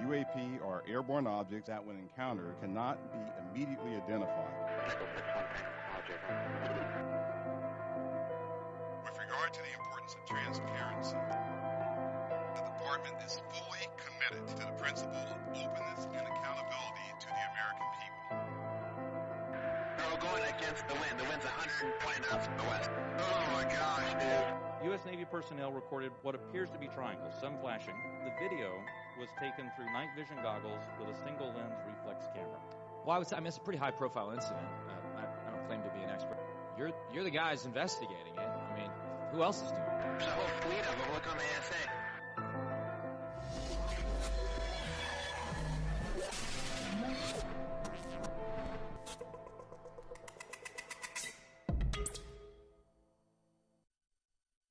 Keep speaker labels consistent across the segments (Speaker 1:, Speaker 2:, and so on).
Speaker 1: UAP are airborne objects that, when encountered, cannot be immediately identified. With regard to the importance of transparency, the Department is fully committed to the principle of openness and accountability to the American people.
Speaker 2: We're going against the wind. The wind's 120 knots from the west. Oh my gosh, dude.
Speaker 3: U.S. Navy personnel recorded what appears to be triangles, some flashing. The video was taken through night vision goggles with a single lens reflex camera.
Speaker 4: Well, I would say, it's a pretty high-profile incident. I don't claim to be an expert. You're the guys investigating it. I mean, who else is doing it?
Speaker 2: There's a whole fleet of them. Look on the ASA.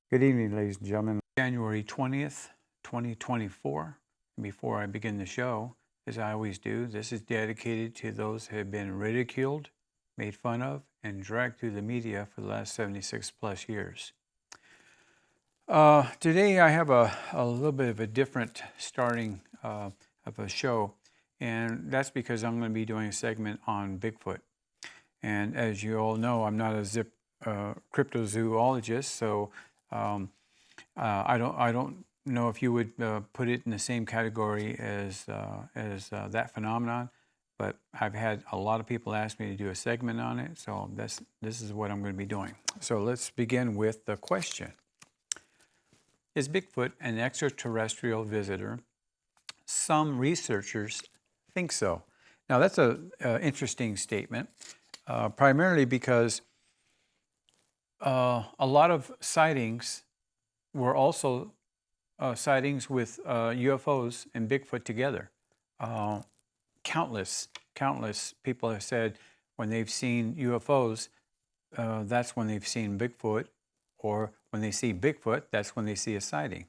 Speaker 5: Good evening, ladies and gentlemen. January 20th, 2024. Before I begin the show, as I always do, this is dedicated to those who have been ridiculed, made fun of, and dragged through the media for the last 76 plus years. Today I have a little bit of a different starting of a show, and that's because I'm going to be doing a segment on Bigfoot. And as you all know, I'm not a cryptozoologist, so I don't know if you would put it in the same category as that phenomenon, but I've had a lot of people ask me to do a segment on it, so this is what I'm going to be doing. So let's begin with the question. Is Bigfoot an extraterrestrial visitor? Some researchers think so. Now that's an interesting statement, primarily because a lot of sightings were also sightings with UFOs and Bigfoot together. Countless people have said when they've seen UFOs, that's when they've seen Bigfoot, or when they see Bigfoot, that's when they see a sighting.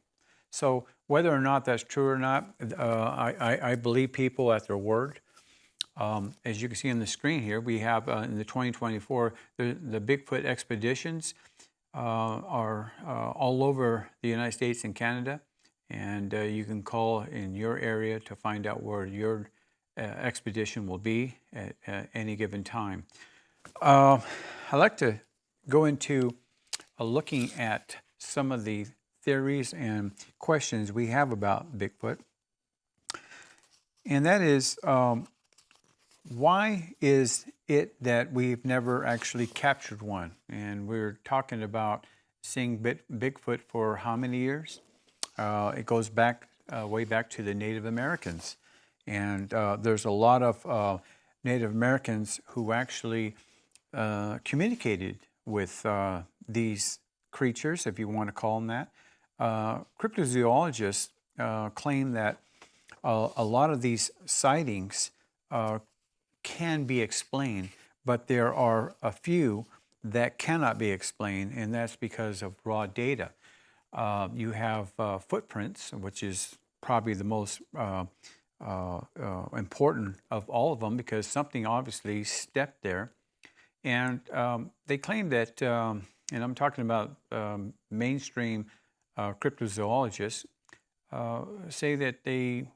Speaker 5: So whether or not that's true or not, I believe people at their word. As you can see on the screen here, we have in the 2024, the Bigfoot expeditions are all over the United States and Canada, and you can call in your area to find out where your expedition will be at any given time. I'd like to go into looking at some of the theories and questions we have about Bigfoot, and that is, why is it that we've never actually captured one? And we're talking about seeing Bigfoot for how many years? It goes back way back to the Native Americans. And there's a lot of Native Americans who actually communicated with these creatures, if you want to call them that. Cryptozoologists claim that a lot of these sightings can be explained, but there are a few that cannot be explained, and that's because of raw data. You have footprints, which is probably the most important of all of them, because something obviously stepped there. And they claim that, and I'm talking about mainstream cryptozoologists, say that they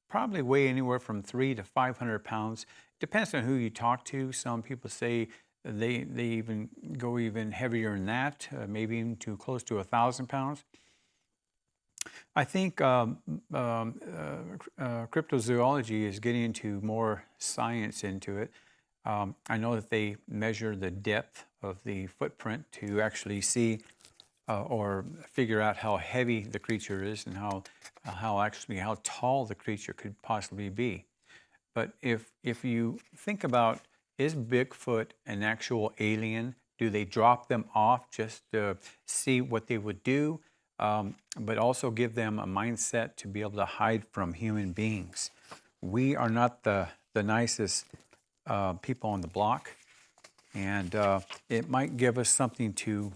Speaker 5: probably weigh anywhere from 300 to 500 pounds. Depends on who you talk to. Some people say they even go even heavier than that, maybe even to close to 1,000 pounds. I think cryptozoology is getting into more science into it. I know that they measure the depth of the footprint to actually see or figure out how heavy the creature is and how tall the creature could possibly be. But if you think about, is Bigfoot an actual alien? Do they drop them off just to see what they would do, but also give them a mindset to be able to hide from human beings? We are not the nicest people on the block, and it might give us something to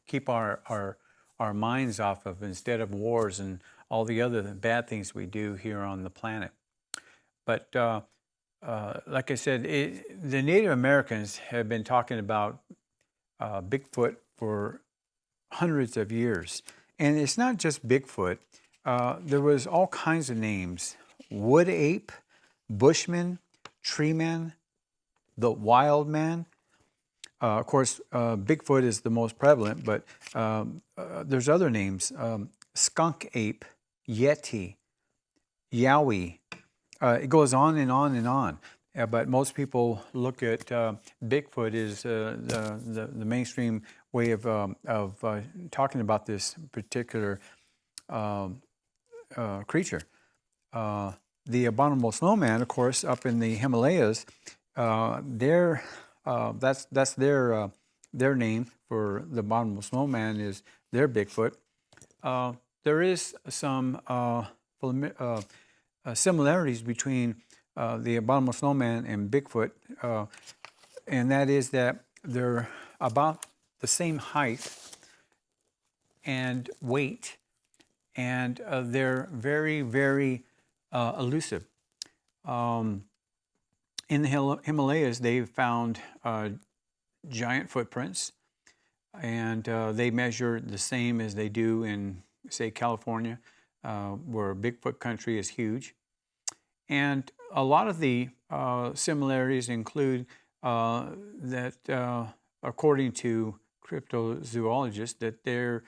Speaker 5: keep our minds off of, instead of wars and all the other bad things we do here on the planet. But like I said, the Native Americans have been talking about Bigfoot for hundreds of years. And it's not just Bigfoot. There was all kinds of names wood ape, bushman, tree man, the wild man. Of course, Bigfoot is the most prevalent, but there's other names. Skunk ape, yeti, yowie. It goes on and on and on. But most people look at Bigfoot as the mainstream way of talking about this particular creature. The abominable snowman, of course, up in the Himalayas, that's their name for the abominable snowman is their Bigfoot. There is some similarities between the abominable snowman and Bigfoot, and that is that they're about the same height and weight, and they're very, very elusive. In the Himalayas, they've found giant footprints, and they measure the same as they do in, say, California, where Bigfoot country is huge. And a lot of the similarities include that, according to cryptozoologists, that they're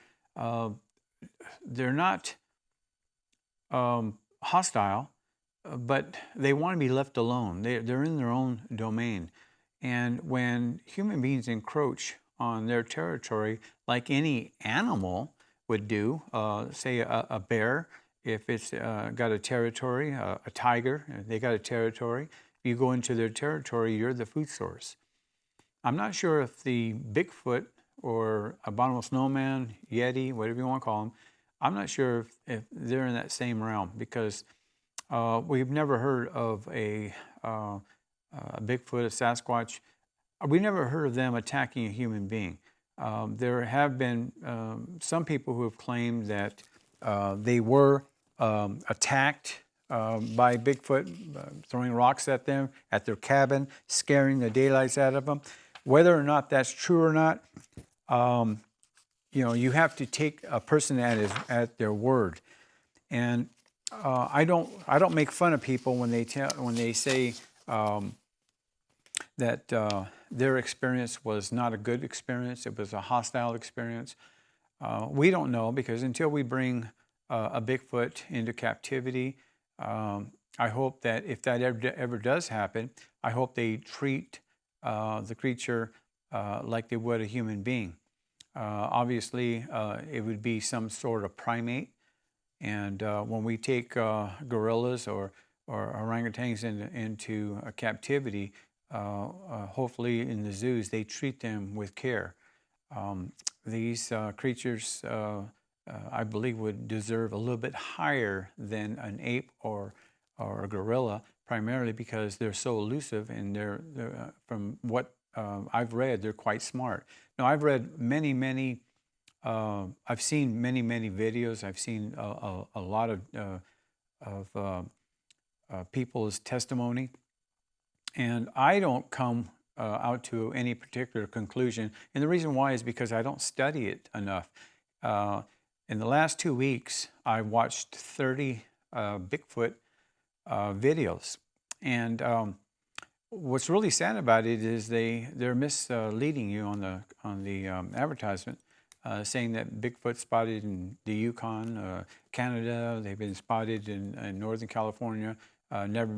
Speaker 5: not hostile, but they want to be left alone. They're in their own domain. And when human beings encroach on their territory, like any animal would do, say a bear, if it's got a territory, a tiger, they got a territory, you go into their territory, you're the food source. I'm not sure if the Bigfoot or abominable snowman, yeti, whatever you want to call them, I'm not sure if they're in that same realm, because we've never heard of a Bigfoot, a Sasquatch. We've never heard of them attacking a human being. There have been some people who have claimed that they were attacked by Bigfoot, throwing rocks at them, at their cabin, scaring the daylights out of them. Whether or not that's true or not, you have to take a person at their word. And I don't make fun of people when they say that their experience was not a good experience. It was a hostile experience. We don't know, because until we bring a Bigfoot into captivity, I hope that if that ever does happen, I hope they treat the creature like they would a human being. Obviously, it would be some sort of primate. And when we take gorillas or orangutans into captivity, hopefully in the zoos, they treat them with care. These creatures, I believe, would deserve a little bit higher than an ape or a gorilla, primarily because they're so elusive, and they're from what I've read, they're quite smart. Now, I've read many I've seen many videos. I've seen a lot of people's testimony, and I don't come out to any particular conclusion. And the reason why is because I don't study it enough. In the last 2 weeks, I watched 30 Bigfoot videos, and what's really sad about it is they're misleading you on the advertisement. Saying that Bigfoot spotted in the Yukon, Canada. They've been spotted in Northern California. Never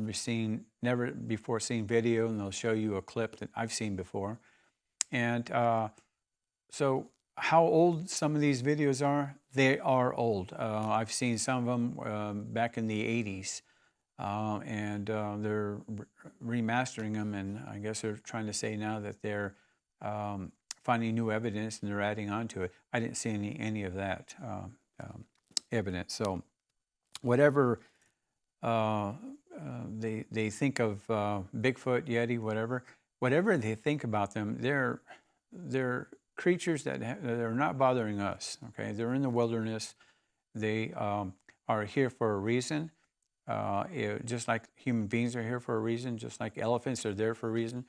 Speaker 5: before seen video, and they'll show you a clip that I've seen before. And so, how old some of these videos are? They are old. I've seen some of them back in the 80s, and they're remastering them, and I guess they're trying to say now that they're finding new evidence and they're adding on to it. I didn't see any of that evidence. So whatever they think of Bigfoot, Yeti, whatever they think about them, they're creatures that are not bothering us. Okay, they're in the wilderness. They are here for a reason. Just like human beings are here for a reason, just like elephants are there for a reason.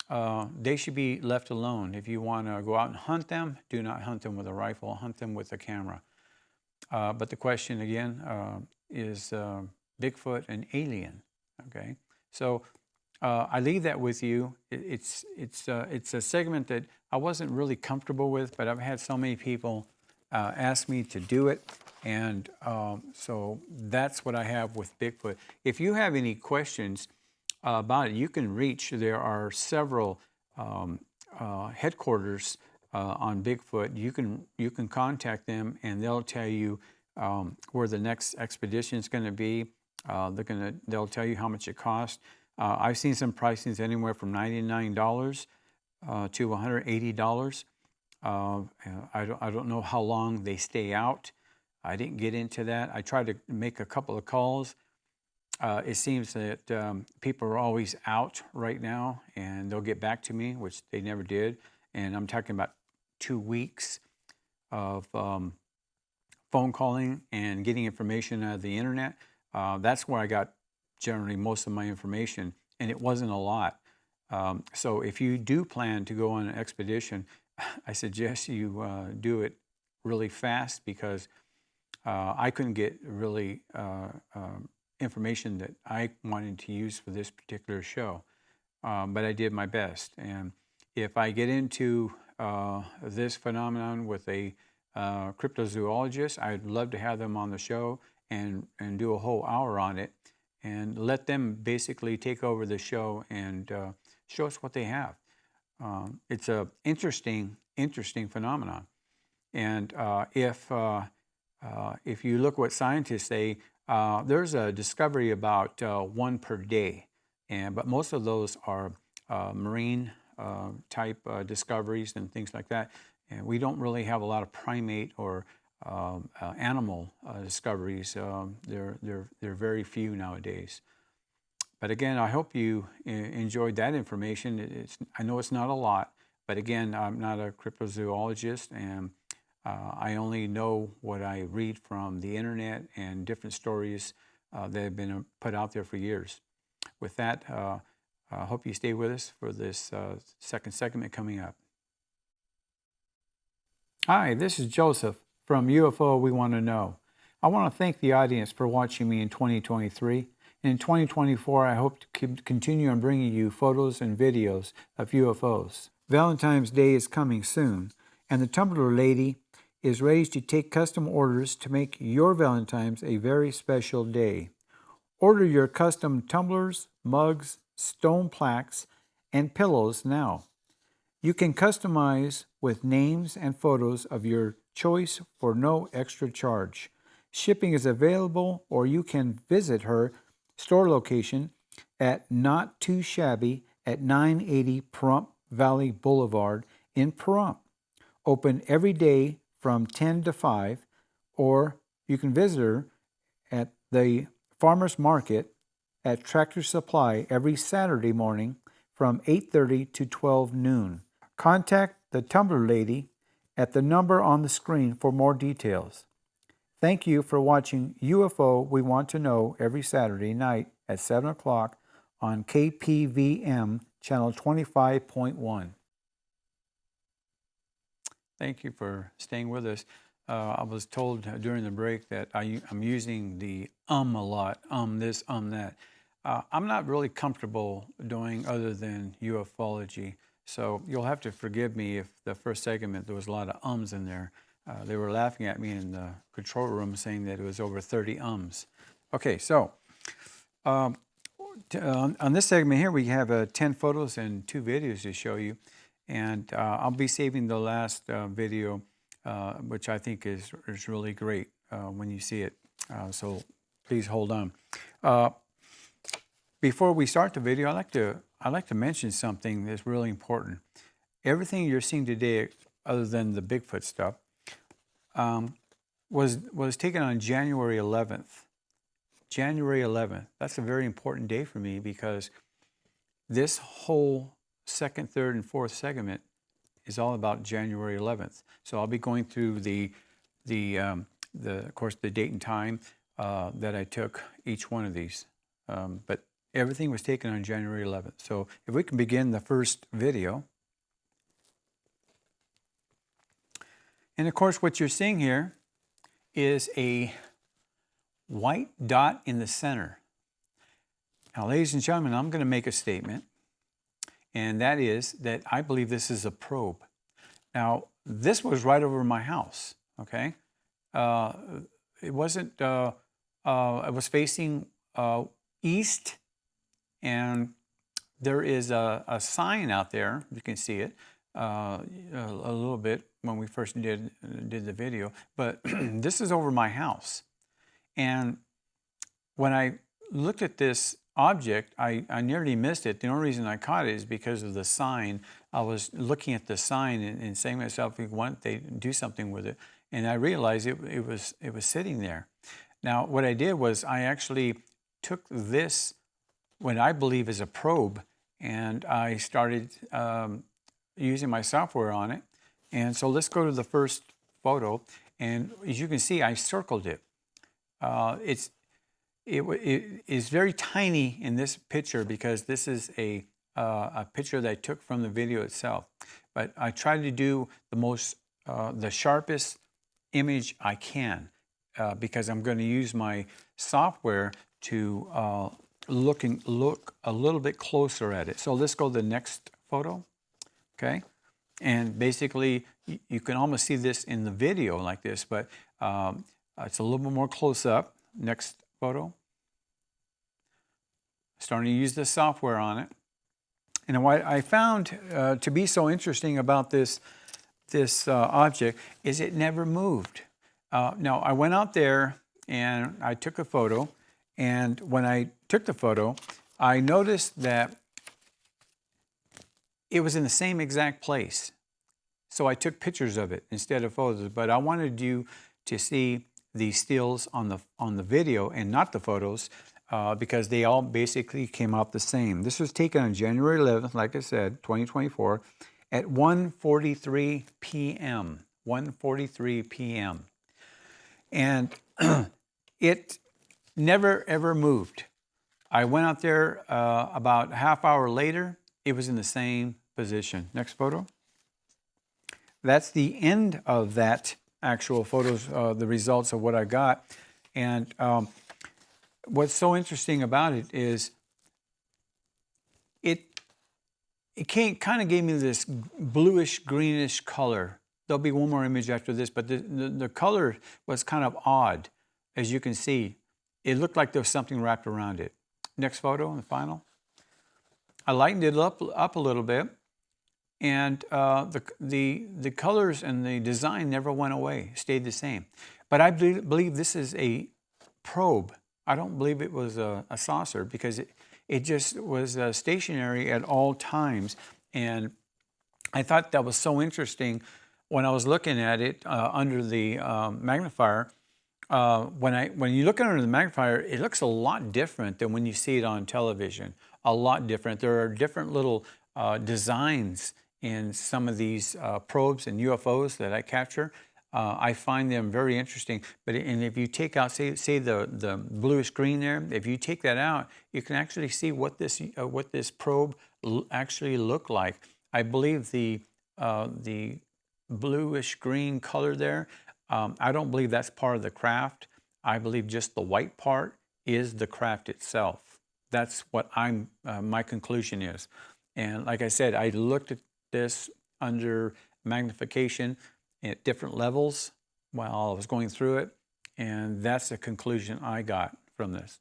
Speaker 5: They should be left alone. If you want to go out and hunt them, do not hunt them with a rifle, hunt them with a camera. But the question again is, Bigfoot an alien? Okay, so I leave that with you. It's a segment that I wasn't really comfortable with, but I've had so many people ask me to do it, and so that's what I have with Bigfoot. If you have any questions about it, you can reach. There are several headquarters on Bigfoot. You can contact them, and they'll tell you where the next expedition is going to be. They'll tell you how much it costs. I've seen some pricings anywhere from $99 to $180. I don't know how long they stay out. I didn't get into that. I tried to make a couple of calls. It seems that people are always out right now, and they'll get back to me, which they never did. And I'm talking about 2 weeks of phone calling and getting information out of the internet. That's where I got generally most of my information, and it wasn't a lot. So if you do plan to go on an expedition, I suggest you do it really fast, because I couldn't get really information that I wanted to use for this particular show, but I did my best. And if I get into this phenomenon with a cryptozoologist, I'd love to have them on the show and do a whole hour on it, and let them basically take over the show and show us what they have. It's a interesting phenomenon. And if you look what scientists say, there's a discovery about 1 per day, but most of those are marine type discoveries and things like that. And we don't really have a lot of primate or animal discoveries. They're very few nowadays. But again, I hope you enjoyed that information. I know it's not a lot, but again, I'm not a cryptozoologist, and I only know what I read from the internet and different stories that have been put out there for years. With that, I hope you stay with us for this second segment coming up. Hi, this is Joseph from UFO We Want to Know. I want to thank the audience for watching me in 2023. And in 2024, I hope to continue on bringing you photos and videos of UFOs. Valentine's Day is coming soon, and the Tumbler Lady is ready to take custom orders to make your Valentine's a very special day. Order your custom tumblers, mugs, stone plaques, and pillows now. You can customize with names and photos of your choice for no extra charge. Shipping is available, or you can visit her store location at Not Too Shabby at 980 Pahrump Valley Boulevard in Pahrump. Open every day from 10 to 5, or you can visit her at the Farmers Market at Tractor Supply every Saturday morning from 8:30 to 12 noon. Contact the Tumbler Lady at the number on the screen for more details. Thank you for watching UFO We Want to Know every Saturday night at 7 o'clock on KPVM channel 25.1. Thank you for staying with us. I was told during the break that I'm using the a lot, this, that. I'm not really comfortable doing other than ufology, so you'll have to forgive me if the first segment there was a lot of ums in there. They were laughing at me in the control room saying that it was over 30 ums. Okay, so on this segment here, we have 10 photos and 2 videos to show you. And I'll be saving the last video, which I think is really great when you see it. So please hold on. Before we start the video, I'd like to mention something that's really important. Everything you're seeing today, other than the Bigfoot stuff, was taken on January 11th. January 11th. That's a very important day for me, because this whole second, third, and fourth segment is all about January 11th. So I'll be going through of course, the date and time that I took each one of these. But everything was taken on January 11th. So if we can begin the first video. And of course, what you're seeing here is a white dot in the center. Now, ladies and gentlemen, I'm going to make a statement, and that is that I believe this is a probe. Now, this was right over my house, okay? It wasn't, it was facing east, and there is a sign out there. You can see it a little bit when we first did the video, but this is over my house. And when I looked at this object, I nearly missed it. The only reason I caught it is because of the sign. I was looking at the sign and saying to myself, why don't they do something with it? And I realized it was sitting there. Now, what I did was I actually took this, what I believe is a probe, and I started using my software on it. And so let's go to the first photo. And as you can see, I circled it. It is very tiny in this picture because this is a picture that I took from the video itself. But I tried to do the sharpest image I can because I'm going to use my software to look a little bit closer at it. So let's go to the next photo, okay? And basically, you can almost see this in the video like this, but it's a little bit more close up. Next photo. Starting to use the software on it. And what I found to be so interesting about this object is it never moved. Now, I went out there and I took a photo, and when I took the photo, I noticed that it was in the same exact place. So I took pictures of it instead of photos, but I wanted you to see the stills on the video and not the photos because they all basically came out the same. This was taken on January 11th, like I said, 2024, at 1:43 p.m. 1:43 p.m. And it never ever moved. I went out there about a half hour later. It was in the same position. Next photo. That's the end of that actual photos, the results of what I got. And what's so interesting about it is it kind of gave me this bluish greenish color. There'll be one more image after this, but the color was kind of odd. As you can see, it looked like there was something wrapped around it. Next photo, the final. I lightened it up a little bit, and the colors and the design never went away, stayed the same. But I believe this is a probe. I don't believe it was a saucer because it just was stationary at all times. And I thought that was so interesting when I was looking at it under the magnifier. When you look under the magnifier, it looks a lot different than when you see it on television. A lot different. There are different little designs in some of these probes and UFOs that I capture. I find them very interesting. And if you take out, say the bluish green there, if you take that out, you can actually see what this probe actually looked like. I believe the bluish green color there, I don't believe that's part of the craft. I believe just the white part is the craft itself. That's what my conclusion is. And like I said, I looked at this under magnification at different levels while I was going through it, and that's the conclusion I got from this.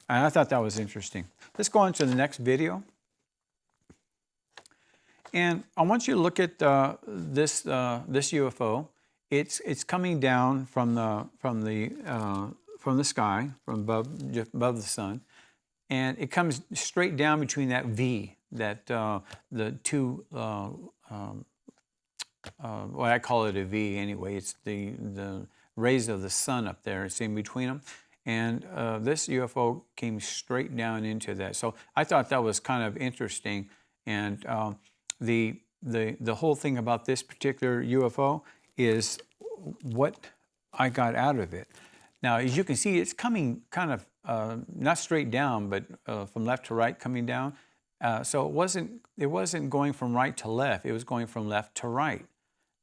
Speaker 5: And I thought that was interesting. Let's go on to the next video. And I want you to look at this UFO. It's coming down from the sky, from above the sun, and it comes straight down between that V, that the two. Well, I call it a V anyway. It's the rays of the sun up there. It's in between them, and this UFO came straight down into that. So I thought that was kind of interesting, and the whole thing about this particular UFO is what I got out of it. Now, as you can see, it's coming kind of not straight down, but from left to right coming down. So it wasn't going from right to left. It was going from left to right.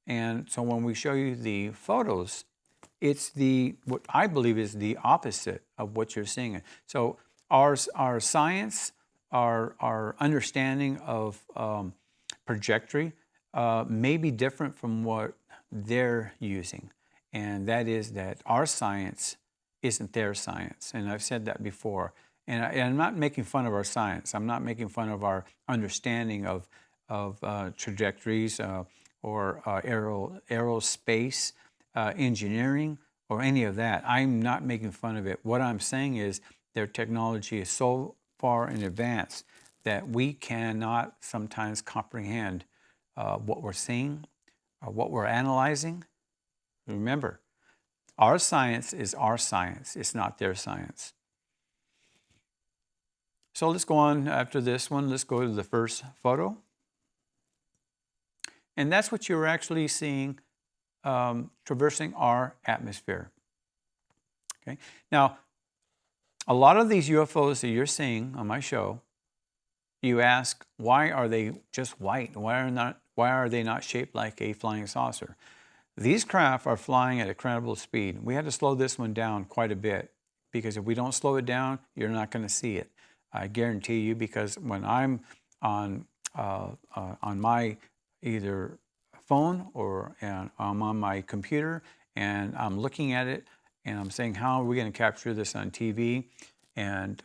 Speaker 5: And so when we show you the photos, it's what I believe is the opposite of what you're seeing. So our science, our understanding of trajectory may be different from what they're using. And that is that our science isn't their science. And I've said that before. And I'm not making fun of our science. I'm not making fun of our understanding of trajectories or aerospace engineering or any of that. I'm not making fun of it. What I'm saying is their technology is so far in advance that we cannot sometimes comprehend what we're seeing or what we're analyzing. Remember, our science is our science. It's not their science. So let's go on after this one. Let's go to the first photo. And that's what you're actually seeing traversing our atmosphere. Okay. Now, a lot of these UFOs that you're seeing on my show, you ask, why are they just white? Why are they not shaped like a flying saucer? These craft are flying at incredible speed. We had to slow this one down quite a bit because if we don't slow it down, you're not going to see it. I guarantee you, because when I'm on my either phone or I'm on my computer and I'm looking at it and I'm saying, how are we going to capture this on TV? And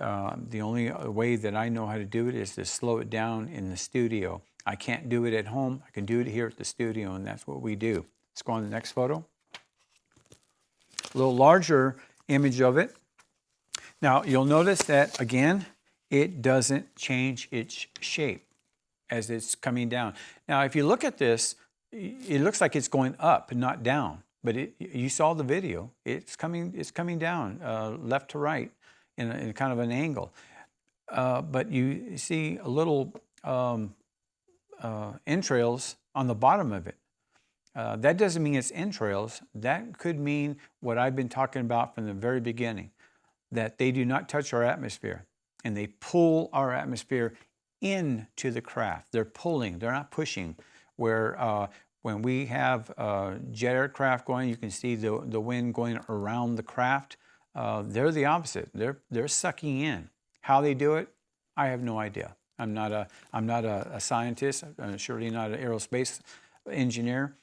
Speaker 5: the only way that I know how to do it is to slow it down in the studio. I can't do it at home. I can do it here at the studio, and that's what we do. Let's go on to the next photo. A little larger image of it. Now, you'll notice that, again, it doesn't change its shape as it's coming down. Now, if you look at this, it looks like it's going up and not down. But you saw the video. It's coming down left to right in kind of an angle. But you see a little entrails on the bottom of it. That doesn't mean it's entrails. That could mean what I've been talking about from the very beginning, that they do not touch our atmosphere, and they pull our atmosphere into the craft. They're pulling, they're not pushing. Where when we have jet aircraft going, you can see the wind going around the craft. They're the opposite. They're sucking in. How they do it, I have no idea. I'm not a scientist. I'm surely not an aerospace engineer.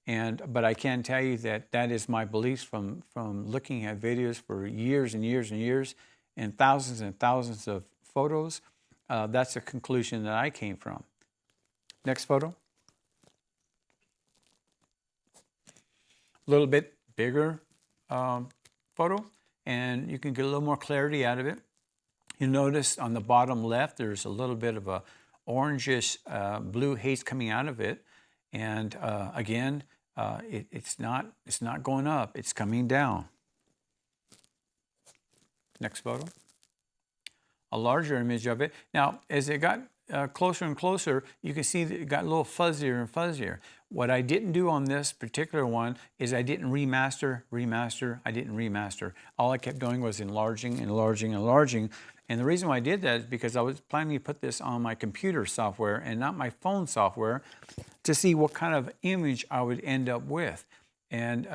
Speaker 5: But I can tell you that is my beliefs from looking at videos for years and years and years and thousands of photos. That's a conclusion that I came from. Next photo. A little bit bigger photo, and you can get a little more clarity out of it. You notice on the bottom left, there's a little bit of a orangish blue haze coming out of it. And again, it's not going up, it's coming down. Next photo. A larger image of it. Now, as it got closer and closer, you can see that it got a little fuzzier and fuzzier. What I didn't do on this particular one is I didn't remaster. I didn't remaster. All I kept doing was enlarging. And the reason why I did that is because I was planning to put this on my computer software and not my phone software to see what kind of image I would end up with. And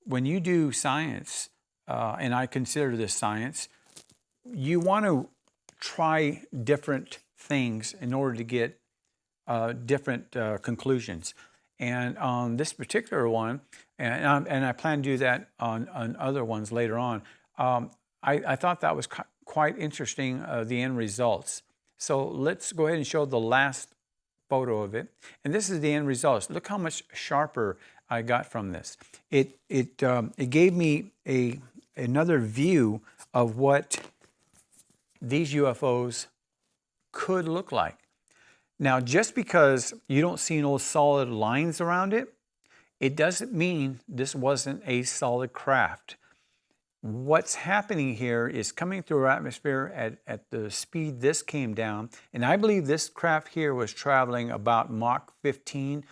Speaker 5: when you do science, and I consider this science, you want to try different things in order to get different conclusions. And on this particular one, and I plan to do that on other ones later on, I thought that was quite interesting, the end results. So let's go ahead and show the last photo of it. And this is the end results. Look how much sharper I got from this. It gave me another view of what these UFOs could look like. Now, just because you don't see no solid lines around it, it doesn't mean this wasn't a solid craft. What's happening here is coming through our atmosphere at the speed this came down, and I believe this craft here was traveling about Mach 15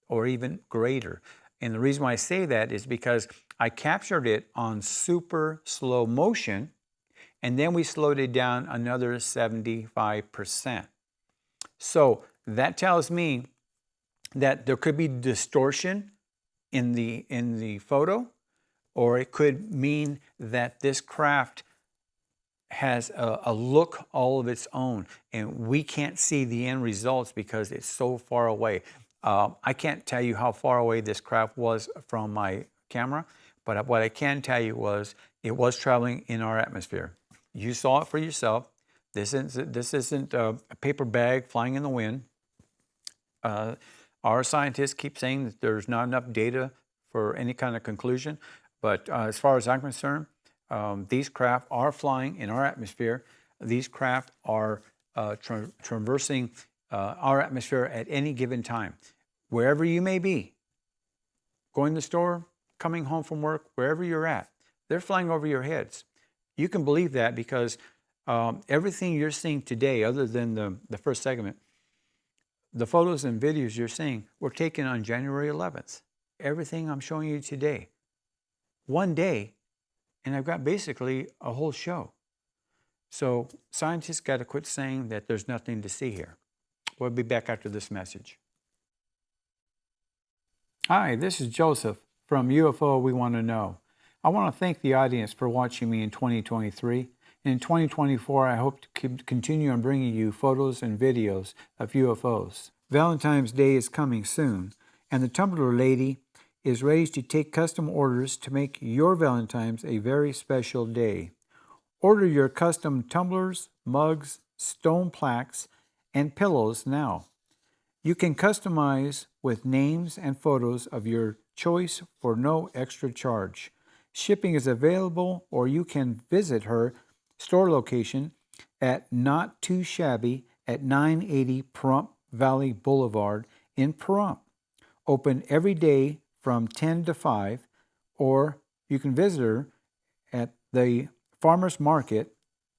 Speaker 5: or even greater. And the reason why I say that is because I captured it on super slow motion, and then we slowed it down another 75%. So that tells me that there could be distortion in the photo, or it could mean that this craft has a look all of its own, and we can't see the end results because it's so far away. I can't tell you how far away this craft was from my camera, but what I can tell you was it was traveling in our atmosphere. You saw it for yourself. This isn't a paper bag flying in the wind. Our scientists keep saying that there's not enough data for any kind of conclusion, but as far as I'm concerned, these craft are flying in our atmosphere. These craft are traversing our atmosphere at any given time. Wherever you may be, going to the store, coming home from work, wherever you're at, they're flying over your heads. You can believe that because everything you're seeing today, other than the first segment, the photos and videos you're seeing were taken on January 11th. Everything I'm showing you today, one day, and I've got basically a whole show. So scientists got to quit saying that there's nothing to see here. We'll be back after this message. Hi, this is Joseph from UFO We Want to Know. I want to thank the audience for watching me in 2023. In 2024, I hope to continue on bringing you photos and videos of UFOs. Valentine's Day is coming soon, and the Tumbler Lady is ready to take custom orders to make your Valentine's a very special day. Order your custom tumblers, mugs, stone plaques, and pillows now. You can customize with names and photos of your choice for no extra charge. Shipping is available, or you can visit her store location at Not Too Shabby at 980 Pahrump Valley Boulevard in Pahrump. Open every day from 10 to 5, or you can visit her at the Farmers Market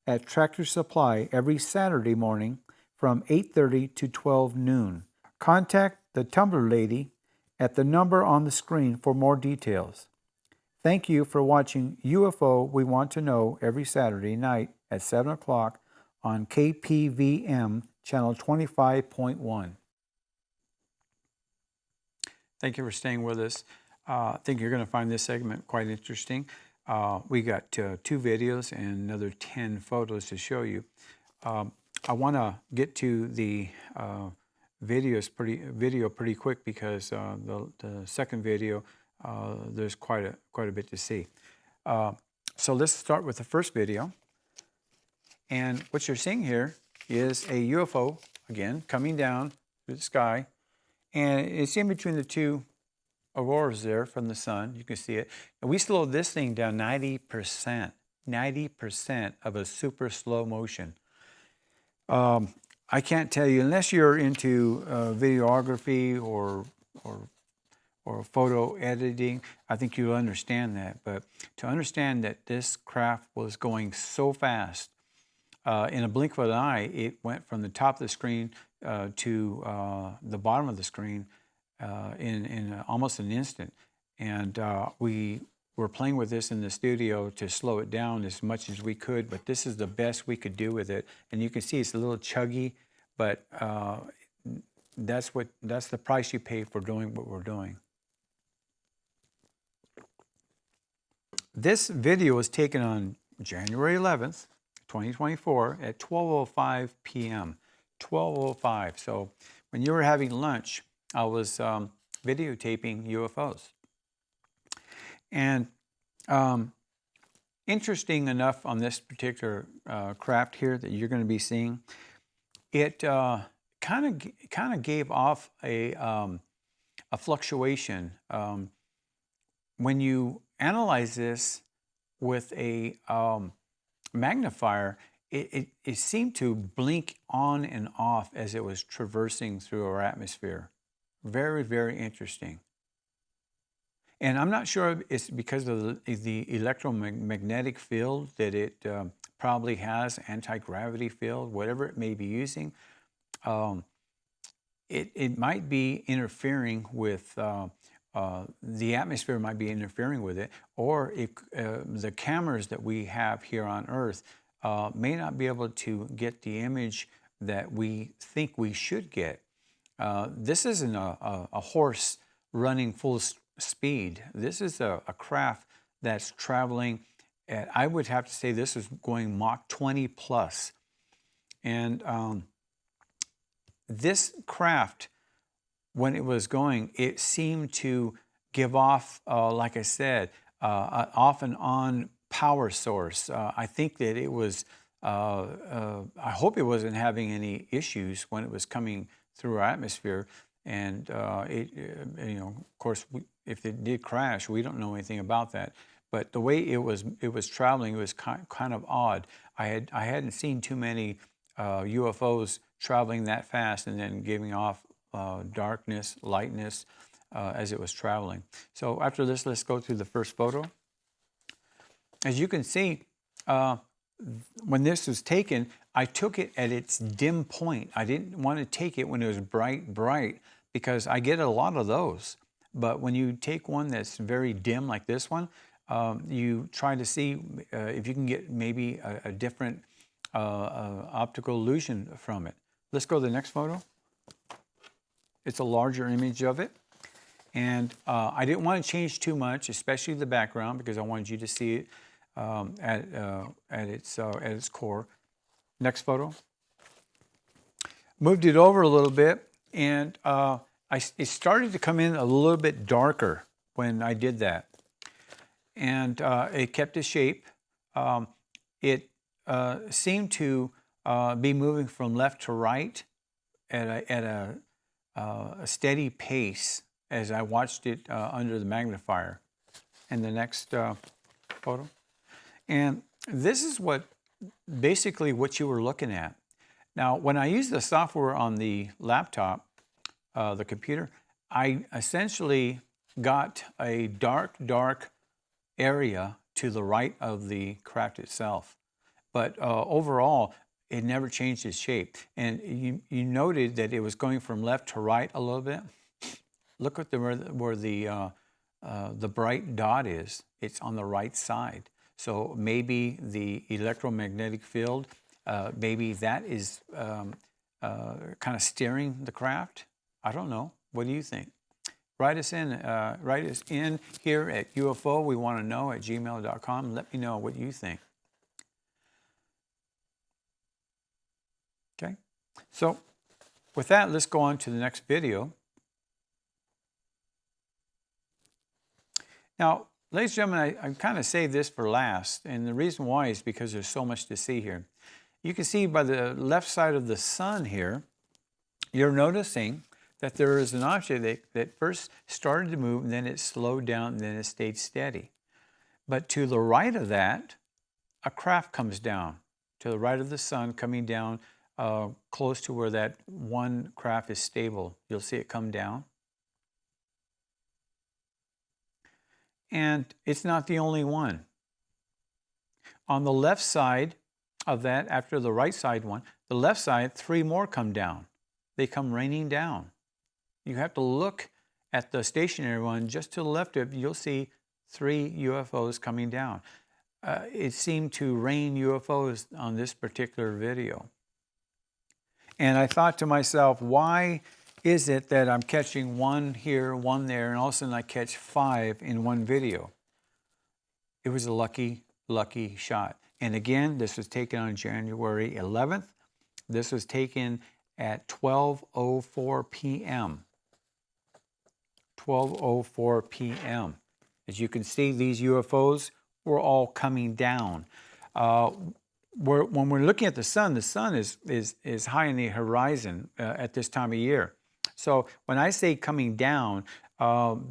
Speaker 5: at Tractor Supply every Saturday morning from 8:30 to 12 noon. Contact the Tumbler Lady at the number on the screen for more details. Thank you for watching UFO We Want to Know every Saturday night at 7 o'clock on KPVM channel 25.1. Thank you for staying with us. I think you're going to find this segment quite interesting. We got 2 videos and another 10 photos to show you. I want to get to the video pretty quick because the second video there's quite a bit to see. So let's start with the first video. And what you're seeing here is a UFO, again, coming down through the sky. And it's in between the 2 auroras there from the sun. You can see it. And we slowed this thing down 90%. 90% of a super slow motion. I can't tell you, unless you're into videography or photo editing, I think you'll understand that. But to understand that this craft was going so fast, in a blink of an eye, it went from the top of the screen to the bottom of the screen in almost an instant. And we were playing with this in the studio to slow it down as much as we could, but this is the best we could do with it. And you can see it's a little chuggy, but that's the price you pay for doing what we're doing. This video was taken on January 11th, 2024 at 12:05 p.m. 12:05. So when you were having lunch, I was videotaping UFOs. And interesting enough on this particular craft here that you're going to be seeing, it kind of gave off a fluctuation. When you analyze this with a magnifier, it seemed to blink on and off as it was traversing through our atmosphere. Very, very interesting. And I'm not sure it's because of the electromagnetic field that it probably has, anti-gravity field, whatever it may be using. It might be interfering with, the atmosphere might be interfering with it, or the cameras that we have here on Earth may not be able to get the image that we think we should get. This isn't a horse running full speed. This is a craft that's traveling at, I would have to say this is going Mach 20 plus. And this craft, when it was going, it seemed to give off, like I said, off and on power source. I think that it was, I hope it wasn't having any issues when it was coming through our atmosphere. And of course, if it did crash, we don't know anything about that. But the way it was traveling, it was kind of odd. I hadn't seen too many UFOs traveling that fast and then giving off darkness, lightness as it was traveling. So after this, let's go to the first photo. As you can see, when this was taken, I took it at its dim point. I didn't want to take it when it was bright, because I get a lot of those. But when you take one that's very dim like this one, you try to see if you can get maybe a different optical illusion from it. Let's go to the next photo. It's a larger image of it. And I didn't want to change too much, especially the background, because I wanted you to see it at its core. Next photo. Moved it over a little bit, and it started to come in a little bit darker when I did that. And it kept its shape. It seemed to be moving from left to right at a steady pace as I watched it under the magnifier. And the next photo. And this is basically what you were looking at. Now, when I use the software on the laptop, the computer, I essentially got a dark area to the right of the craft itself. But overall, it never changed its shape. And you noted that it was going from left to right a little bit. Look at where the bright dot is. It's on the right side. So maybe the electromagnetic field, maybe that is kind of steering the craft. I don't know. What do you think? Write us in here at UFO, we want to know, at gmail.com. Let me know what you think. Okay. So with that, let's go on to the next video. Now, ladies and gentlemen, I kind of saved this for last, and the reason why is because there's so much to see here. You can see by the left side of the sun here, you're noticing that there is an object that first started to move, and then it slowed down, and then it stayed steady. But to the right of that, a craft comes down. To the right of the sun, coming down close to where that one craft is stable. You'll see it come down. And it's not the only one. On the left side of that, after the right side one, the left side, 3 more come down. They come raining down. You have to look at the stationary one just to the left of it, you'll see 3 UFOs coming down. It seemed to rain UFOs on this particular video. And I thought to myself, why is it that I'm catching one here, one there, and all of a sudden I catch 5 in one video? It was a lucky shot. And again, this was taken on January 11th. This was taken at 12:04 p.m. 12:04 p.m. As you can see, these UFOs were all coming down. When we're looking at the sun is high in the horizon at this time of year. So when I say coming down,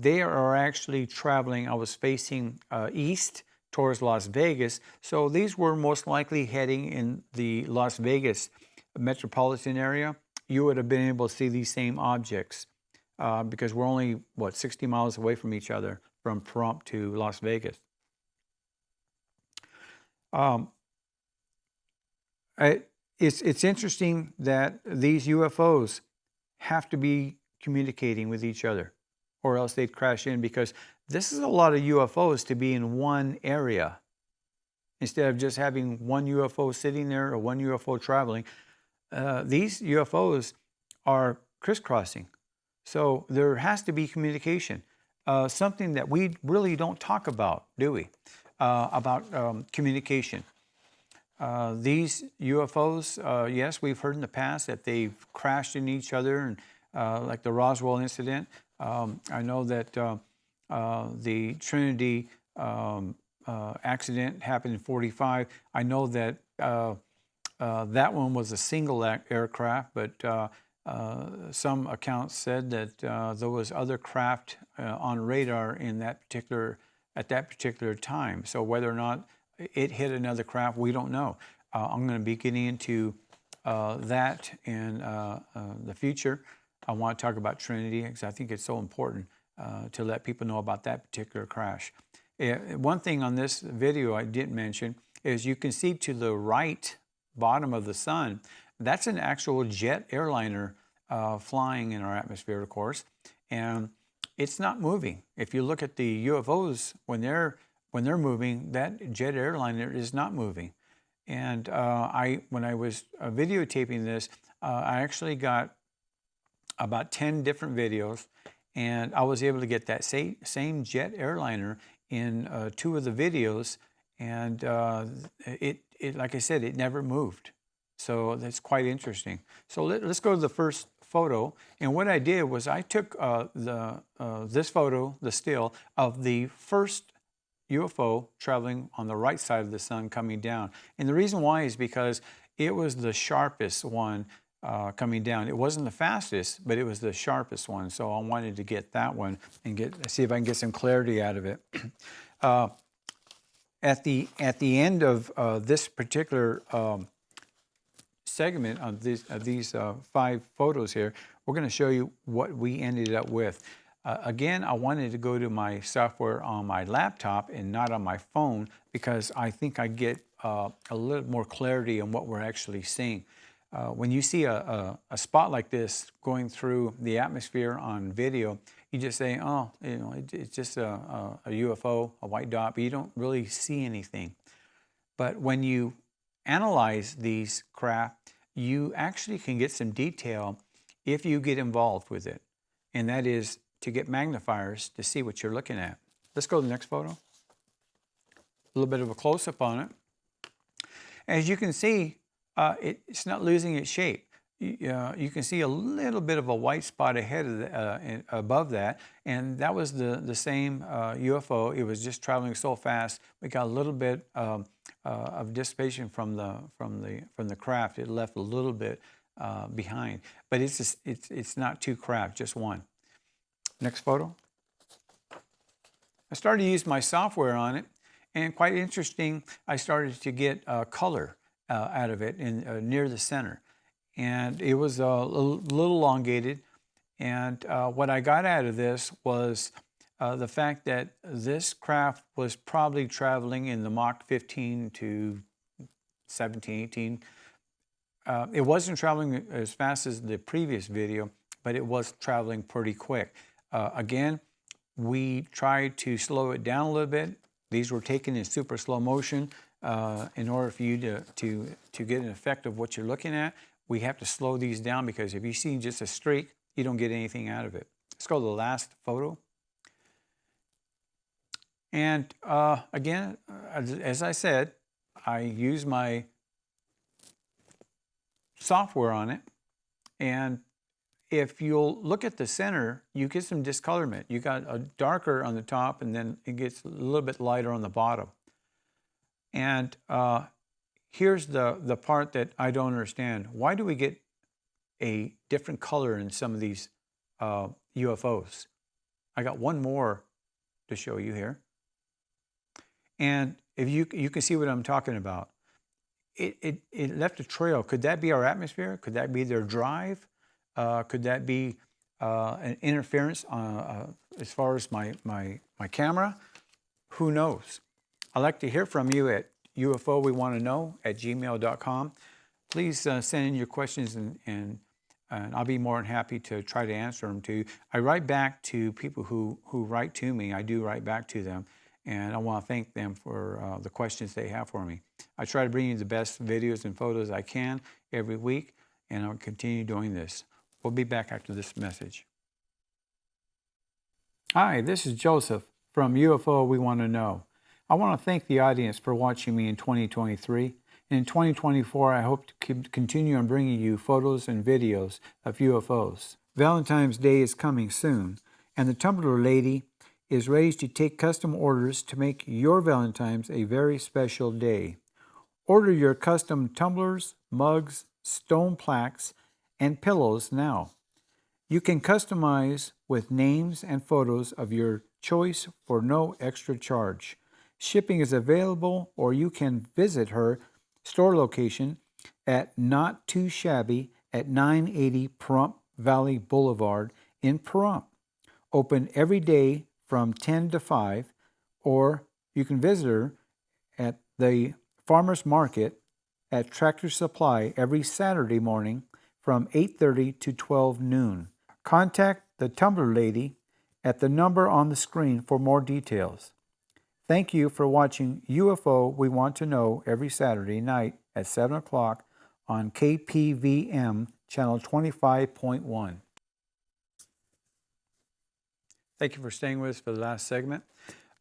Speaker 5: they are actually traveling. I was facing east towards Las Vegas, so these were most likely heading in the Las Vegas metropolitan area. You would have been able to see these same objects because we're only, 60 miles away from each other from Pahrump to Las Vegas. It's interesting that these UFOs have to be communicating with each other, or else they'd crash in, because this is a lot of UFOs to be in one area. Instead of just having one UFO sitting there or one UFO traveling, these UFOs are crisscrossing. So there has to be communication. something that we really don't talk about, do we? About communication. These UFOs, yes, we've heard in the past that they've crashed in each other, and like the Roswell incident. I know that the Trinity accident happened in '45. I know that that one was a single aircraft, but some accounts said that there was other craft on radar in that at that particular time. So whether or not it hit another craft, we don't know. I'm going to be getting into that in the future. I want to talk about Trinity because I think it's so important to let people know about that particular crash. One thing on this video I didn't mention is you can see to the right bottom of the sun, that's an actual jet airliner flying in our atmosphere, of course, and it's not moving. If you look at the UFOs, when they're moving, that jet airliner is not moving. And when I was videotaping this, I actually got about 10 different videos, and I was able to get that same jet airliner in 2 of the videos, and it like I said, it never moved. So that's quite interesting. So let's go to the first photo. And what I did was I took this photo, the still, of the first UFO traveling on the right side of the sun coming down. And the reason why is because it was the sharpest one coming down. It wasn't the fastest, but it was the sharpest one. So I wanted to get that one and see if I can get some clarity out of it. At the end of this particular segment of these 5 photos here, we're going to show you what we ended up with. Again, I wanted to go to my software on my laptop and not on my phone because I think I get a little more clarity on what we're actually seeing. When you see a spot like this going through the atmosphere on video, you just say, oh, you know, it's just a UFO, a white dot, but you don't really see anything. But when you analyze these craft, you actually can get some detail if you get involved with it. And that is to get magnifiers to see what you're looking at. Let's go to the next photo. A little bit of a close-up on it. As you can see, it's not losing its shape. You can see a little bit of a white spot ahead of above that, and that was the same UFO. It was just traveling so fast. We got a little bit of dissipation from the craft. It left a little bit behind, but it's not 2 craft, just one. Next photo. I started to use my software on it, and quite interesting. I started to get color out of it near the center. And it was a little elongated. And what I got out of this was the fact that this craft was probably traveling in the Mach 15 to 17, 18. It wasn't traveling as fast as the previous video, but it was traveling pretty quick. Again, we tried to slow it down a little bit. These were taken in super slow motion in order for you to get an effect of what you're looking at. We have to slow these down because if you see just a streak, you don't get anything out of it. Let's go to the last photo. And again, as I said, I use my software on it. And if you'll look at the center, you get some discolorment. You got a darker on the top, and then it gets a little bit lighter on the bottom. And here's the part that I don't understand. Why do we get a different color in some of these UFOs? I got one more to show you here. And if you can see what I'm talking about. It left a trail. Could that be our atmosphere? Could that be their drive? Could that be an interference as far as my camera? Who knows? I'd like to hear from you at UFOWeWantToKnow@gmail.com. Please send in your questions and I'll be more than happy to try to answer them to you. I write back to people who write to me. I do write back to them, and I want to thank them for the questions they have for me. I try to bring you the best videos and photos I can every week, and I'll continue doing this. We'll be back after this message. Hi, this is Joseph from UFO We Want to Know. I want to thank the audience for watching me in 2023. In 2024, I hope to continue on bringing you photos and videos of UFOs. Valentine's Day is coming soon, and the Tumbler Lady is ready to take custom orders to make your Valentine's a very special day. Order your custom tumblers, mugs, stone plaques, and pillows now. You can customize with names and photos of your choice for no extra charge. Shipping is available, or you can visit her store location at Not Too Shabby at 980 Pahrump Valley Boulevard in Pahrump. Open every day from 10 to 5, or you can visit her at the Farmers Market at Tractor Supply every Saturday morning from 8:30 to 12 noon. Contact the Tumbler Lady at the number on the screen for more details. Thank you for watching UFO We Want to Know every Saturday night at 7 o'clock on KPVM channel 25.1. Thank you for staying with us for the last segment.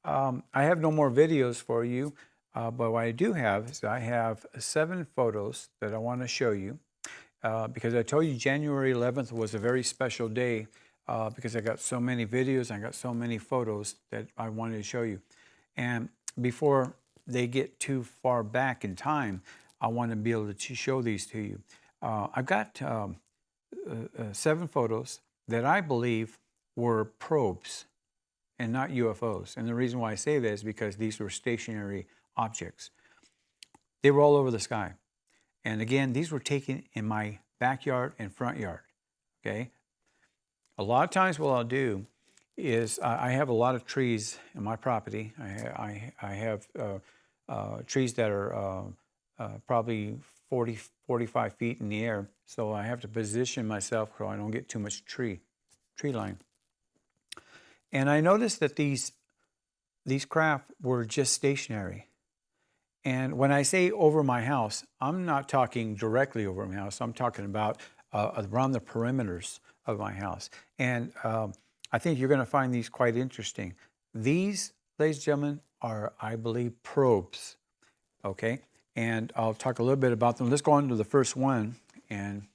Speaker 5: I have no more videos for you, but what I do have is I have 7 photos that I want to show you. Because I told you January 11th was a very special day because I got so many videos, I got so many photos that I wanted to show you. And before they get too far back in time, I want to be able to show these to you. I've got 7 photos that I believe were probes and not UFOs. And the reason why I say that is because these were stationary objects. They were all over the sky. And again, these were taken in my backyard and front yard, okay? A lot of times what I'll do is I have a lot of trees in my property. I have trees that are probably 40, 45 feet in the air, so I have to position myself so I don't get too much tree line. And I noticed that these craft were just stationary. And when I say over my house, I'm not talking directly over my house. I'm talking about around the perimeters of my house. And I think you're going to find these quite interesting. These, ladies and gentlemen, are, I believe, probes. Okay? And I'll talk a little bit about them. Let's go on to the first one. And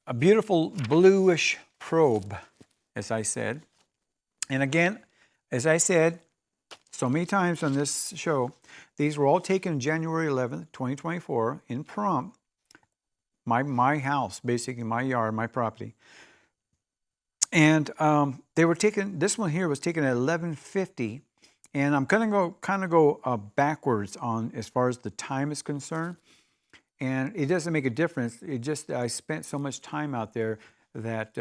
Speaker 5: a beautiful bluish probe, as I said. And again, as I said, so many times on this show, these were all taken January 11th, 2024 in Pahrump, my house, basically my yard, my property. And they were taken, this one here was taken at 11:50, and I'm going to kind of go backwards on as far as the time is concerned. And it doesn't make a difference. It just, I spent so much time out there that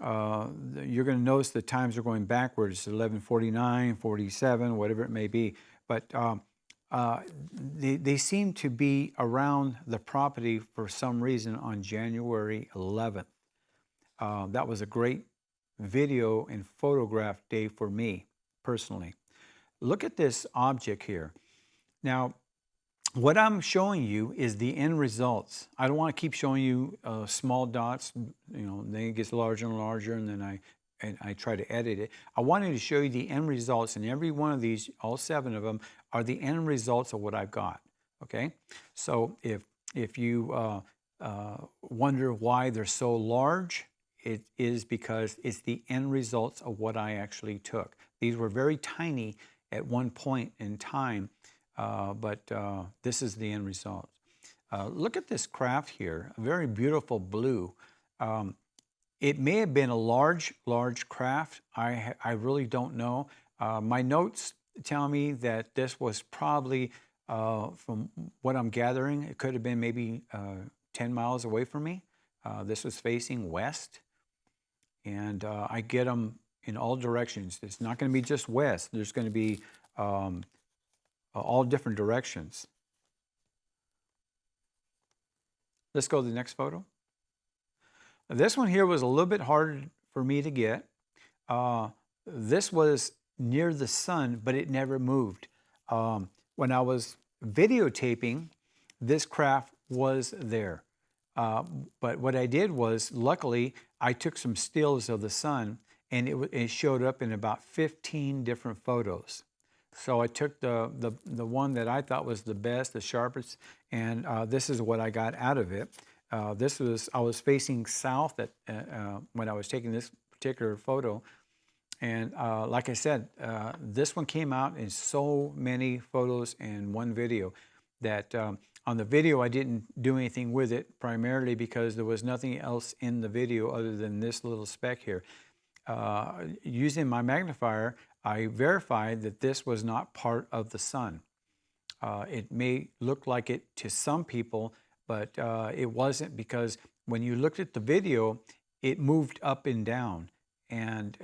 Speaker 5: you're going to notice the times are going backwards, 11:49, 47, whatever it may be. But they seem to be around the property for some reason on January 11th. That was a great video and photograph day for me, personally. Look at this object here. Now, what I'm showing you is the end results. I don't want to keep showing you small dots. You know, then it gets larger and larger, and then I try to edit it. I wanted to show you the end results, and every one of these, all 7 of them, are the end results of what I've got. Okay, so if you wonder why they're so large, it is because it's the end results of what I actually took. These were very tiny at one point in time. But this is the end result. Look at this craft here, a very beautiful blue. It may have been a large craft. I really don't know. My notes tell me that this was probably, from what I'm gathering, it could have been maybe 10 miles away from me. This was facing west. And I get them in all directions. It's not going to be just west. There's going to be all different directions. Let's go to the next photo. This one here was a little bit harder for me to get. This was near the sun, but it never moved. When I was videotaping, this craft was there. But what I did was, luckily, I took some stills of the sun, and it showed up in about 15 different photos. So I took the one that I thought was the best, the sharpest, and this is what I got out of it. I was facing south when I was taking this particular photo, and like I said, this one came out in so many photos and one video that on the video I didn't do anything with it, primarily because there was nothing else in the video other than this little speck here. Using my magnifier, I verified that this was not part of the sun. It may look like it to some people, but it wasn't, because when you looked at the video, it moved up and down, and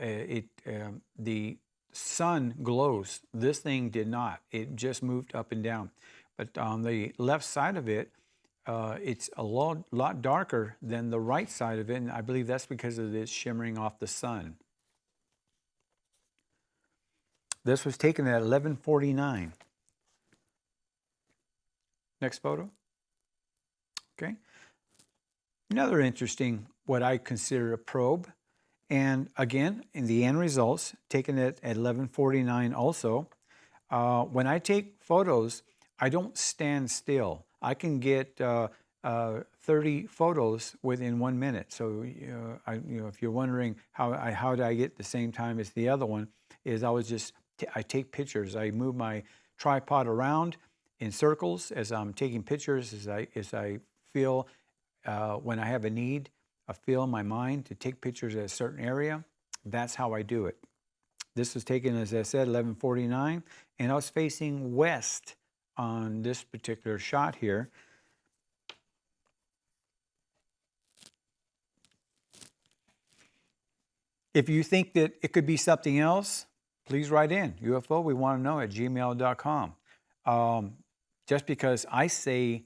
Speaker 5: the sun glows. This thing did not. It just moved up and down. But on the left side of it, it's a lot darker than the right side of it, and I believe that's because of this shimmering off the sun. This was taken at 11:49. Next photo. Okay. Another interesting, what I consider a probe. And again, in the end results, taken at 11:49 also. When I take photos, I don't stand still. I can get 30 photos within 1 minute. So, if you're wondering how did I get the same time as the other one, is I take pictures. I move my tripod around in circles as I'm taking pictures, as I feel when I have a need, I feel in my mind to take pictures at a certain area. That's how I do it. This was taken, as I said, 11:49, and I was facing west on this particular shot here. If you think that it could be something else, please write in, UFO, we want to know, @gmail.com. Just because I say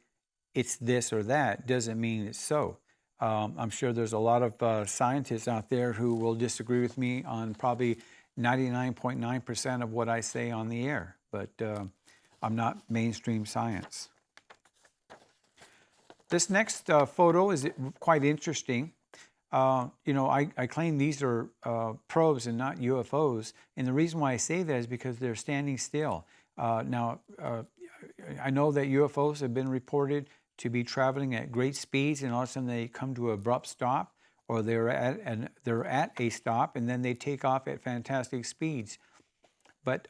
Speaker 5: it's this or that doesn't mean it's so. I'm sure there's a lot of scientists out there who will disagree with me on probably 99.9% of what I say on the air, but I'm not mainstream science. This next photo is quite interesting. I claim these are probes and not UFOs, and the reason why I say that is because they're standing still. Now, I know that UFOs have been reported to be traveling at great speeds, and all of a sudden they come to an abrupt stop, or they're at a stop, and then they take off at fantastic speeds. But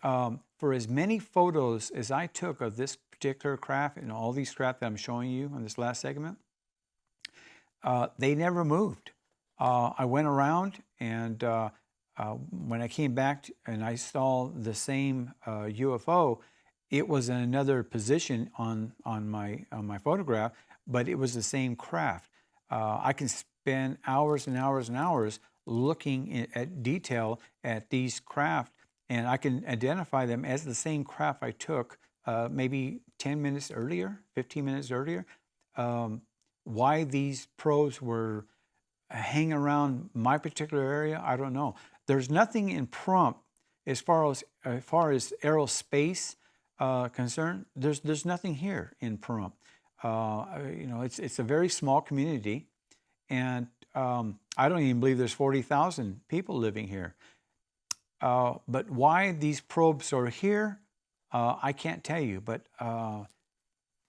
Speaker 5: for as many photos as I took of this particular craft and all these craft that I'm showing you in this last segment, they never moved. I went around, and when I came back and I saw the same UFO, it was in another position on my photograph, but it was the same craft. I can spend hours and hours and hours looking at detail at these craft, and I can identify them as the same craft I took maybe 10 minutes earlier, 15 minutes earlier. Why these probes were hanging around my particular area, I don't know. There's nothing in Prump as far as aerospace concerned. There's nothing here in Prump. It's a very small community, and I don't even believe there's 40,000 people living here. But why these probes are here, I can't tell you. But for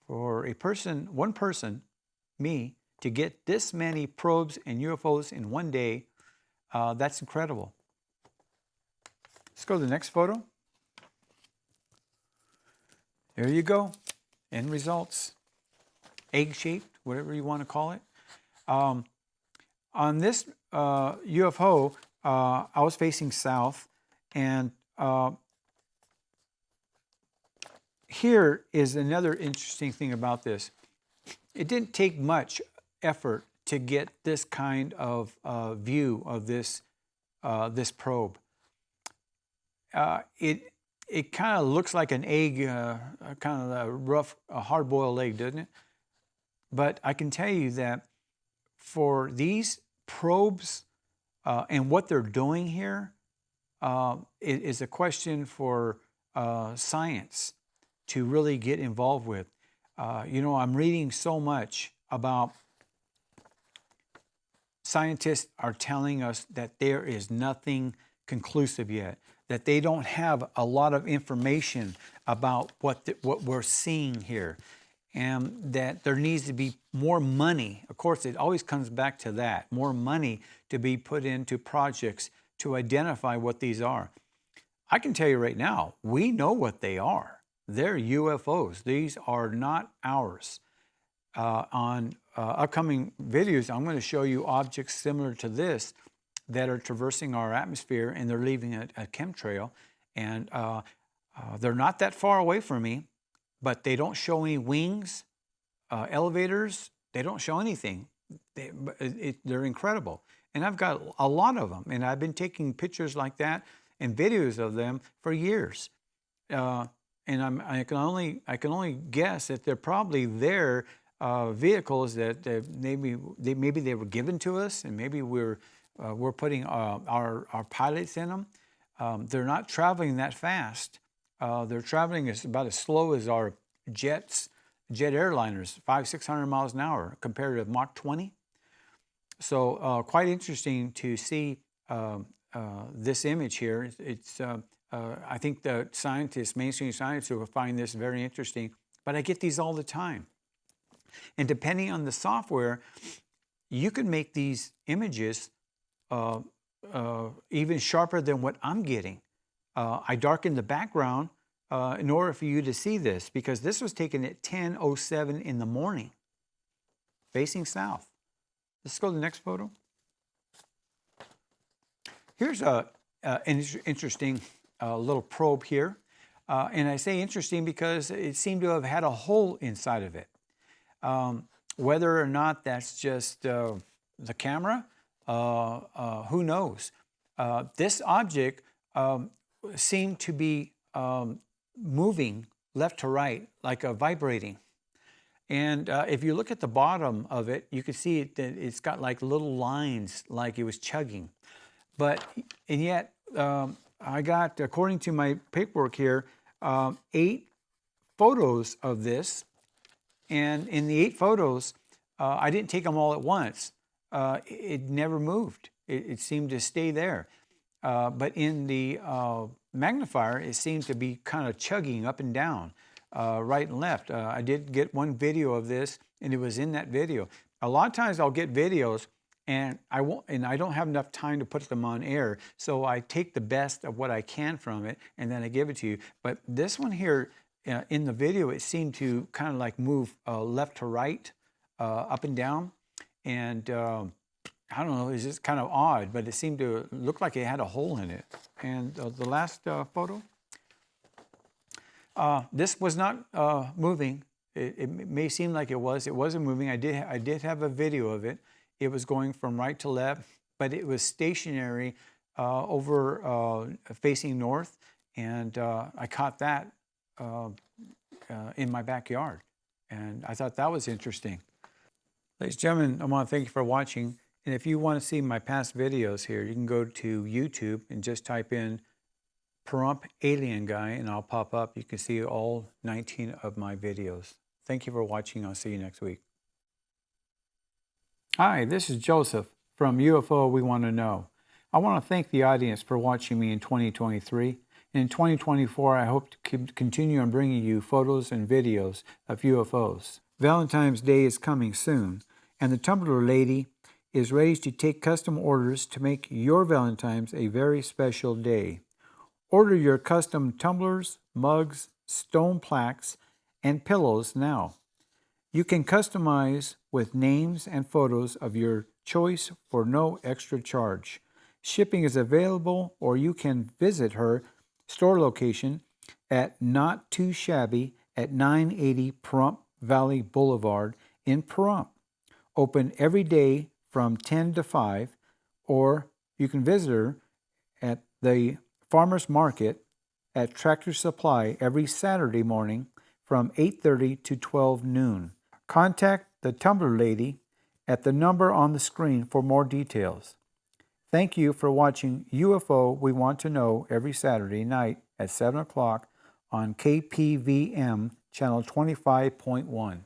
Speaker 5: one person, me, to get this many probes and UFOs in one day, that's incredible. Let's go to the next photo. There you go. End results. Egg-shaped, whatever you want to call it. On this UFO, I was facing south, and here is another interesting thing about this. It didn't take much effort to get this kind of view of this probe. It kind of looks like an egg, kind of a rough, hard-boiled egg, doesn't it? But I can tell you that for these probes and what they're doing here, it is a question for science to really get involved with. I'm reading so much about scientists are telling us that there is nothing conclusive yet, that they don't have a lot of information about what we're seeing here, and that there needs to be more money. Of course, it always comes back to that, more money to be put into projects to identify what these are. I can tell you right now, we know what they are. They're UFOs. These are not ours. On upcoming videos, I'm going to show you objects similar to this that are traversing our atmosphere, and they're leaving a chemtrail. And they're not that far away from me, but they don't show any wings, elevators. They don't show anything. They're incredible. And I've got a lot of them, and I've been taking pictures like that and videos of them for years. And I can only guess that they're probably their vehicles that maybe they were given to us, and maybe we're putting our pilots in them. They're not traveling that fast. They're traveling about as slow as our jet airliners, 500-600 miles an hour compared to Mach 20. So quite interesting to see this image here. It's I think the scientists, mainstream scientists, will find this very interesting. But I get these all the time. And depending on the software, you can make these images even sharper than what I'm getting. I darkened the background in order for you to see this, because this was taken at 10:07 in the morning, facing south. Let's go to the next photo. Here's an interesting little probe here. And I say interesting because it seemed to have had a hole inside of it. Whether or not that's just the camera, who knows? This object seemed to be moving left to right, like vibrating. And if you look at the bottom of it, you can see that it's got like little lines, like it was chugging. And yet, I got, according to my paperwork here, 8 photos of this. And in the 8 photos, I didn't take them all at once. It never moved. It seemed to stay there. But in the magnifier, it seemed to be kind of chugging up and down, right and left. I did get one video of this, and it was in that video. A lot of times I'll get videos, and I don't have enough time to put them on air, so I take the best of what I can from it, and then I give it to you. But this one here, in the video, it seemed to kind of like move left to right, up and down, and I don't know, it's just kind of odd, but it seemed to look like it had a hole in it. And the last photo, this was not moving. It may seem like it was. It wasn't moving. I did have a video of it. It was going from right to left, but it was stationary over facing north, and I caught that in my backyard, and I thought that was interesting. Ladies and gentlemen, I want to thank you for watching, and if you want to see my past videos here, you can go to YouTube and just type in Pahrump Alien Guy, and I'll pop up. You can see all 19 of my videos. Thank you for watching. I'll see you next week. Hi, this is Joseph from UFO We Want to Know. I want to thank the audience for watching me in 2023. In 2024, I hope to continue on bringing you photos and videos of UFOs. Valentine's Day is coming soon, and the Tumbler Lady is ready to take custom orders to make your Valentine's a very special day. Order your custom tumblers, mugs, stone plaques, and pillows now. You can customize with names and photos of your choice for no extra charge. Shipping is available, or you can visit her store location at Not Too Shabby at 980 Pahrump Valley Boulevard in Pahrump. Open every day from 10 to 5, or you can visit her at the Farmers Market at Tractor Supply every Saturday morning from 8:30 to 12 noon. Contact the Tumbler Lady at the number on the screen for more details. Thank you for watching UFO We Want to Know every Saturday night at 7 o'clock on KPVM channel 25.1.